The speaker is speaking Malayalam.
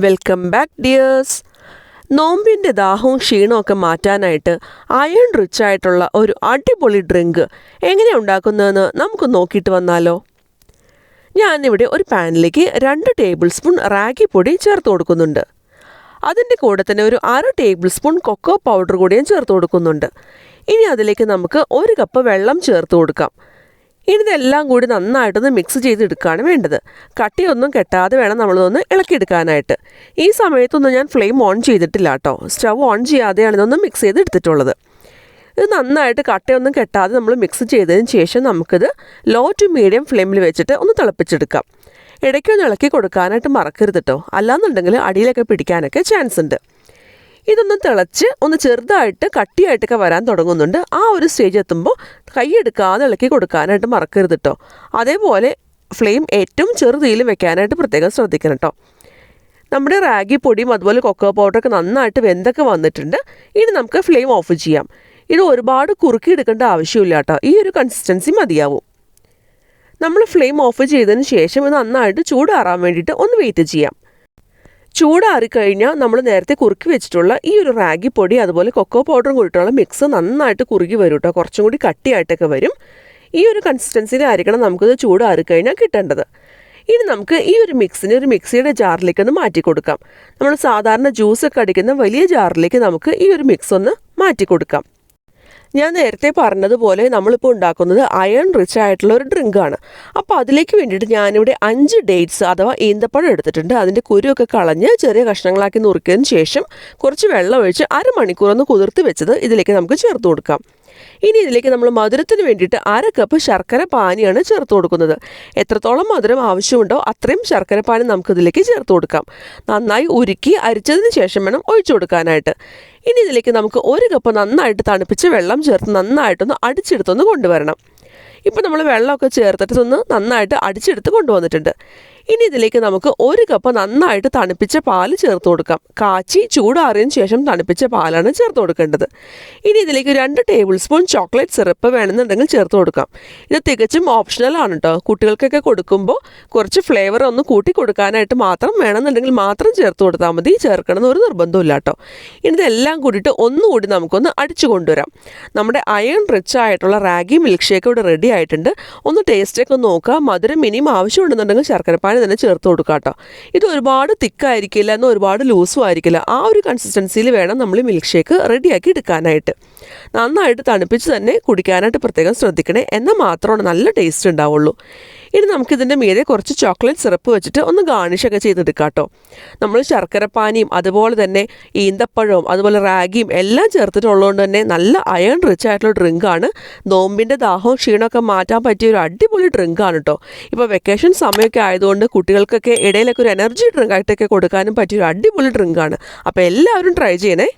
Welcome back dears. നോമ്പിൻ്റെ ദാഹവും ക്ഷീണമൊക്കെ മാറ്റാനായിട്ട് അയൺ റിച്ച് ആയിട്ടുള്ള ഒരു അടിപൊളി ഡ്രിങ്ക് എങ്ങനെയാണ് ഉണ്ടാക്കുന്നതെന്ന് നമുക്ക് നോക്കിയിട്ട് വന്നാലോ. ഞാനിവിടെ ഒരു പാനിലേക്ക് 2 ടേബിൾ സ്പൂൺ റാഗി പൊടി ചേർത്ത് കൊടുക്കുന്നുണ്ട്. അതിൻ്റെ കൂടെ തന്നെ ഒരു 1/2 ടേബിൾ സ്പൂൺ കൊക്കോ പൗഡർ കൂടിയും ചേർത്ത് കൊടുക്കുന്നുണ്ട്. ഇനി അതിലേക്ക് നമുക്ക് 1 കപ്പ് വെള്ളം ചേർത്ത് കൊടുക്കാം. ഇതെല്ലാം കൂടി നന്നായിട്ടൊന്ന് മിക്സ് ചെയ്തെടുക്കുകയാണ് വേണ്ടത്. കട്ടിയൊന്നും കെട്ടാതെ വേണം നമ്മളിതൊന്ന് ഇളക്കിയെടുക്കാനായിട്ട്. ഈ സമയത്തൊന്നും ഞാൻ ഫ്ലെയിം ഓൺ ചെയ്തിട്ടില്ല കേട്ടോ. സ്റ്റവ് ഓൺ ചെയ്യാതെയാണ് ഇതൊന്ന് മിക്സ് ചെയ്തെടുത്തിട്ടുള്ളത്. ഇത് നന്നായിട്ട് കട്ടയൊന്നും കെട്ടാതെ നമ്മൾ മിക്സ് ചെയ്തതിന് ശേഷം നമുക്കിത് ലോ ടു മീഡിയം ഫ്ലെയിമിൽ വെച്ചിട്ട് ഒന്ന് തിളപ്പിച്ചെടുക്കാം. ഇടയ്ക്കൊന്ന് ഇളക്കി കൊടുക്കാനായിട്ട് മറക്കരുത് കേട്ടോ, അല്ലാന്നുണ്ടെങ്കിൽ അടിയിലൊക്കെ പിടിക്കാനൊക്കെ ചാൻസ് ഉണ്ട്. ഇതൊന്ന് തിളച്ച് ഒന്ന് ചെറുതായിട്ട് കട്ടിയായിട്ടൊക്കെ വരാൻ തുടങ്ങുന്നുണ്ട്. ആ ഒരു സ്റ്റേജ് എത്തുമ്പോൾ കൈയെടുക്കാതെ ഇളക്കി കൊടുക്കാനായിട്ട് മറക്കരുത് കേട്ടോ. അതേപോലെ ഫ്ലെയിം ഏറ്റവും ചെറുതീയിൽ വെക്കാനായിട്ട് പ്രത്യേകം ശ്രദ്ധിക്കണം കേട്ടോ. നമ്മുടെ റാഗി പൊടിയും അതുപോലെ കൊക്കോ പൗഡറൊക്കെ നന്നായിട്ട് വെന്തൊക്കെ വന്നിട്ടുണ്ട്. ഇനി നമുക്ക് ഫ്ലെയിം ഓഫ് ചെയ്യാം. ഇത് ഒരുപാട് കുറുക്കിയെടുക്കേണ്ട ആവശ്യമില്ല കേട്ടോ, ഈ ഒരു കൺസിസ്റ്റൻസി മതിയാവും. നമ്മൾ ഫ്ലെയിം ഓഫ് ചെയ്തതിന് ശേഷം ഇത് നന്നായിട്ട് ചൂടാറാൻ വേണ്ടിയിട്ട് ഒന്ന് വെയിറ്റ് ചെയ്യാം. ചൂടാറിക്കഴിഞ്ഞാൽ നമ്മൾ നേരത്തെ കുറുക്കി വെച്ചിട്ടുള്ള ഈ ഒരു റാഗി പൊടി അതുപോലെ കൊക്കോ പൗഡറും കൂടിയിട്ടുള്ള മിക്സ് നന്നായിട്ട് കുറുകി വരും കേട്ടോ. കുറച്ചും കൂടി കട്ടിയായിട്ടൊക്കെ വരും. ഈ ഒരു കൺസിസ്റ്റൻസിയിലായിരിക്കണം നമുക്കിത് ചൂടാറിക്കഴിഞ്ഞാൽ കിട്ടേണ്ടത്. ഇനി നമുക്ക് ഈ ഒരു മിക്സിനെ ഒരു മിക്സിയുടെ ജാറിലേക്ക് ഒന്ന് മാറ്റി കൊടുക്കാം. നമ്മൾ സാധാരണ ജ്യൂസൊക്കെ അടിക്കുന്ന വലിയ ജാറിലേക്ക് നമുക്ക് ഈ ഒരു മിക്സ് ഒന്ന് മാറ്റി കൊടുക്കാം. ഞാൻ നേരത്തെ പറഞ്ഞതുപോലെ നമ്മളിപ്പോൾ ഉണ്ടാക്കുന്നത് അയൺ റിച്ച് ആയിട്ടുള്ള ഒരു ഡ്രിങ്കാണ്. അപ്പോൾ അതിലേക്ക് വേണ്ടിയിട്ട് ഞാനിവിടെ 5 ഡേറ്റ്സ് അഥവാ ഈന്തപ്പഴം എടുത്തിട്ടുണ്ട്. അതിൻ്റെ കുരുവൊക്കെ കളഞ്ഞ് ചെറിയ കഷ്ണങ്ങളാക്കി നുറുക്കിയതിന് ശേഷം കുറച്ച് വെള്ളം ഒഴിച്ച് അരമണിക്കൂർ ഒന്ന് കുതിർത്ത് വെച്ചത് ഇതിലേക്ക് നമുക്ക് ചേർത്ത് കൊടുക്കാം. ഇനി ഇതിലേക്ക് നമ്മൾ മധുരത്തിന് വേണ്ടിയിട്ട് 1/2 കപ്പ് ശർക്കര പാനിയാണ് ചേർത്ത് കൊടുക്കുന്നത്. എത്രത്തോളം മധുരം ആവശ്യമുണ്ടോ അത്രയും ശർക്കര പാനി നമുക്കിതിലേക്ക് ചേർത്ത് കൊടുക്കാം. നന്നായി ഉരുക്കി അരിച്ചതിന് ശേഷം വേണം ഒഴിച്ചു കൊടുക്കാനായിട്ട്. ഇനി ഇതിലേക്ക് നമുക്ക് 1 കപ്പ് നന്നായിട്ട് തണുപ്പിച്ച് വെള്ളം ചേർത്ത് നന്നായിട്ടൊന്ന് അടിച്ചെടുത്തൊന്ന് കൊണ്ടുവരണം. ഇപ്പോൾ നമ്മൾ വെള്ളമൊക്കെ ചേർത്തിട്ടൊന്ന് നന്നായിട്ട് അടിച്ചെടുത്ത് കൊണ്ടുവന്നിട്ടുണ്ട്. ഇനി ഇതിലേക്ക് നമുക്ക് 1 കപ്പ് നന്നായിട്ട് തണുപ്പിച്ച പാല് ചേർത്ത് കൊടുക്കാം. കാച്ചി ചൂടാറിയതിന് ശേഷം തണുപ്പിച്ച പാലാണ് ചേർത്ത് കൊടുക്കേണ്ടത്. ഇനി ഇതിലേക്ക് 2 ടേബിൾ സ്പൂൺ ചോക്ലേറ്റ് സിറപ്പ് വേണമെന്നുണ്ടെങ്കിൽ ചേർത്ത് കൊടുക്കാം. ഇത് തികച്ചും ഓപ്ഷണലാണ് കേട്ടോ. കുട്ടികൾക്കൊക്കെ കൊടുക്കുമ്പോൾ കുറച്ച് ഫ്ലേവർ ഒന്ന് കൂട്ടി കൊടുക്കാനായിട്ട് മാത്രം വേണമെന്നുണ്ടെങ്കിൽ മാത്രം ചേർത്ത് കൊടുത്താൽ മതി. ചേർക്കണമെന്ന് ഒരു നിർബന്ധമില്ല കേട്ടോ. ഇനി ഇതെല്ലാം കൂടിയിട്ട് ഒന്നുകൂടി നമുക്കൊന്ന് അടിച്ചു കൊണ്ടുവരാം. നമ്മുടെ അയൺ റിച്ച് ആയിട്ടുള്ള റാഗി മിൽക്ക് ഷേക്ക് ഇവിടെ റെഡി ആയിട്ടുണ്ട്. ഒന്ന് ടേസ്റ്റൊക്കെ നോക്കുക. മധുരം മിനിമം ആവശ്യമുണ്ടെന്നുണ്ടെങ്കിൽ ശർക്കരപ്പാനി തന്നെ ചേർത്ത് കൊടുക്കുക കേട്ടോ. ഇത് ഒരുപാട് തിക്കായിരിക്കില്ല എന്നാൽ ഒരുപാട് ലൂസും ആയിരിക്കില്ല. ആ ഒരു കൺസിസ്റ്റൻസിയിൽ വേണം നമ്മൾ മിൽക്ക് ഷേക്ക് റെഡിയാക്കി എടുക്കാനായിട്ട്. നന്നായിട്ട് തണുപ്പിച്ച് തന്നെ കുടിക്കാനായിട്ട് പ്രത്യേകം ശ്രദ്ധിക്കണേ. എന്നാൽ മാത്രമാണ് നല്ല ടേസ്റ്റ് ഉണ്ടാവുള്ളൂ. ഇനി നമുക്കിതിൻ്റെ മീതെ കുറച്ച് ചോക്ലേറ്റ് സിറപ്പ് വെച്ചിട്ട് ഒന്ന് ഗാർണിഷൊക്കെ ചെയ്തെടുക്കാം കേട്ടോ. നമ്മൾ ശർക്കരപ്പാനിയും അതുപോലെ തന്നെ ഈന്തപ്പഴവും അതുപോലെ റാഗിയും എല്ലാം ചേർത്തിട്ടുള്ളതുകൊണ്ട് തന്നെ നല്ല അയൺ റിച്ച് ആയിട്ടുള്ള ഡ്രിങ്കാണ്. നോമ്പിൻ്റെ ദാഹവും ക്ഷീണമൊക്കെ മാറ്റാൻ പറ്റിയ ഒരു അടിപൊളി ഡ്രിങ്കാണ് കേട്ടോ. ഇപ്പോൾ വെക്കേഷൻ സമയമൊക്കെ ആയതുകൊണ്ട് കുട്ടികൾക്കൊക്കെ ഇടയിലൊക്കെ ഒരു എനർജി ഡ്രിങ്കായിട്ടൊക്കെ കൊടുക്കാനും പറ്റിയൊരു അടിപൊളി ഡ്രിങ്കാണ്. അപ്പോൾ എല്ലാവരും ട്രൈ ചെയ്യണേ.